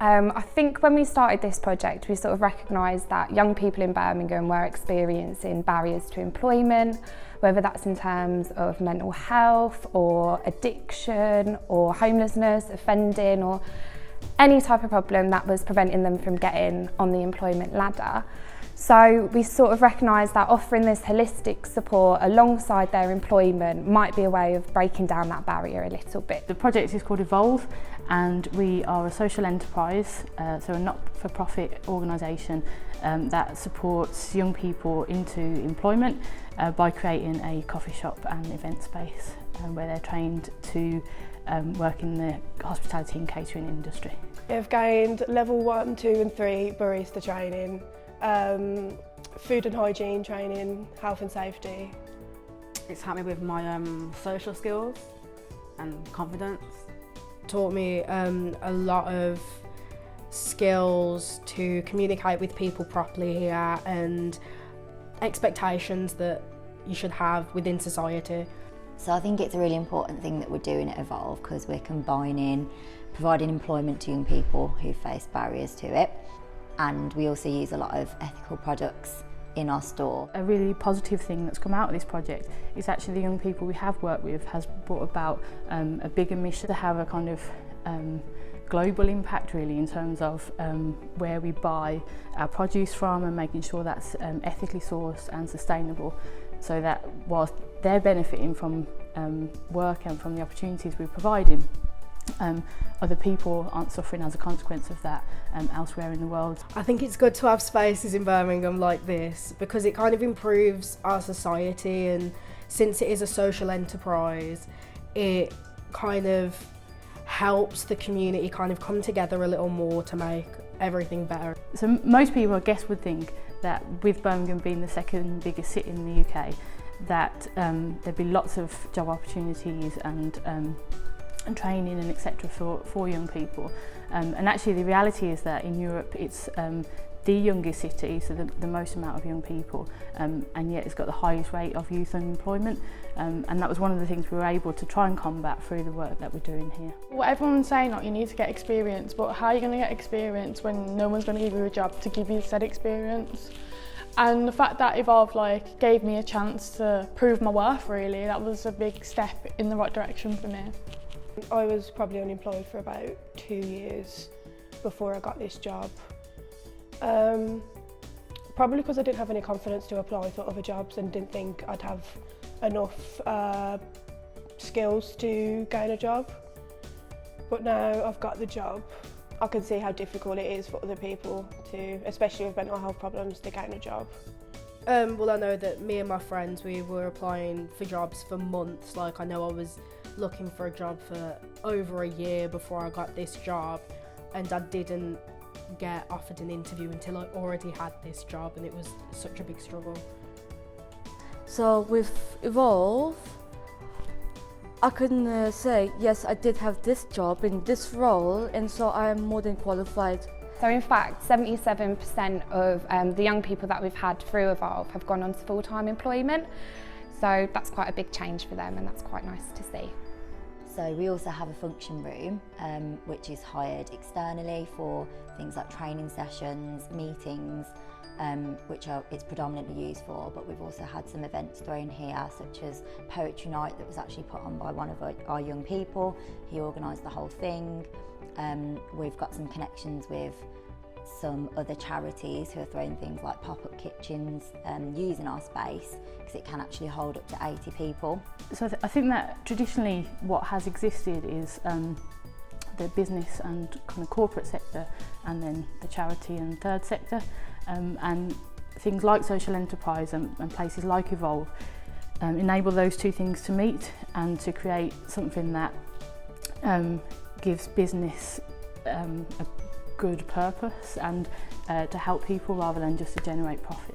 I think when we started this project, we sort of recognised that young people in Birmingham were experiencing barriers to employment, whether that's in terms of mental health or addiction or homelessness, offending, or any type of problem that was preventing them from getting on the employment ladder. So we sort of recognised that offering this holistic support alongside their employment might be a way of breaking down that barrier a little bit. The project is called Evolve, and we are a social enterprise, so a not-for-profit organisation that supports young people into employment by creating a coffee shop and event space where they're trained to work in the hospitality and catering industry. I've gained level 1, 2 and 3 barista training, food and hygiene training, health and safety. It's helped me with my social skills and confidence. Taught me a lot of skills to communicate with people properly here and expectations that you should have within society. So I think it's a really important thing that we're doing at Evolve, because we're combining providing employment to young people who face barriers to it, and we also use a lot of ethical products in our store. A really positive thing that's come out of this project is actually the young people we have worked with has brought about a bigger mission to have a kind of global impact really in terms of where we buy our produce from and making sure that's ethically sourced and sustainable, so that whilst they're benefiting from work and from the opportunities we're providing, other people aren't suffering as a consequence of that elsewhere in the world. I think it's good to have spaces in Birmingham like this because it kind of improves our society, and since it is a social enterprise, it kind of helps the community kind of come together a little more to make everything better. So most people, I guess, would think that with Birmingham being the second biggest city in the UK, that there'd be lots of job opportunities and training and etc. for young people. And actually the reality is that in Europe it's the youngest city, so the most amount of young people, and yet it's got the highest rate of youth unemployment. And that was one of the things we were able to try and combat through the work that we're doing here. Well, everyone's saying that you need to get experience, but how are you going to get experience when no one's going to give you a job to give you said experience? And the fact that Evolve gave me a chance to prove my worth, really, that was a big step in the right direction for me. I was probably unemployed for about 2 years before I got this job. Probably because I didn't have any confidence to apply for other jobs and didn't think I'd have enough skills to gain a job. But now I've got the job, I can see how difficult it is for other people to, especially with mental health problems, to gain a job. Well, I know that me and my friends, we were applying for jobs for months. I know I was looking for a job for over a year before I got this job, and I didn't get offered an interview until I already had this job, and it was such a big struggle. So with Evolve, I can say, yes, I did have this job in this role, and so I am more than qualified. So in fact, 77% of the young people that we've had through Evolve have gone on to full-time employment. So that's quite a big change for them, and that's quite nice to see. So we also have a function room which is hired externally for things like training sessions, meetings, which it's predominantly used for, but we've also had some events thrown here, such as poetry night that was actually put on by one of our young people. He organised the whole thing. We've got some connections with some other charities who are throwing things like pop-up kitchens using our space, because it can actually hold up to 80 people. So I think that traditionally what has existed is the business and kind of corporate sector, and then the charity and third sector, and things like social enterprise and places like Evolve enable those two things to meet and to create something that gives business a good purpose and to help people rather than just to generate profit.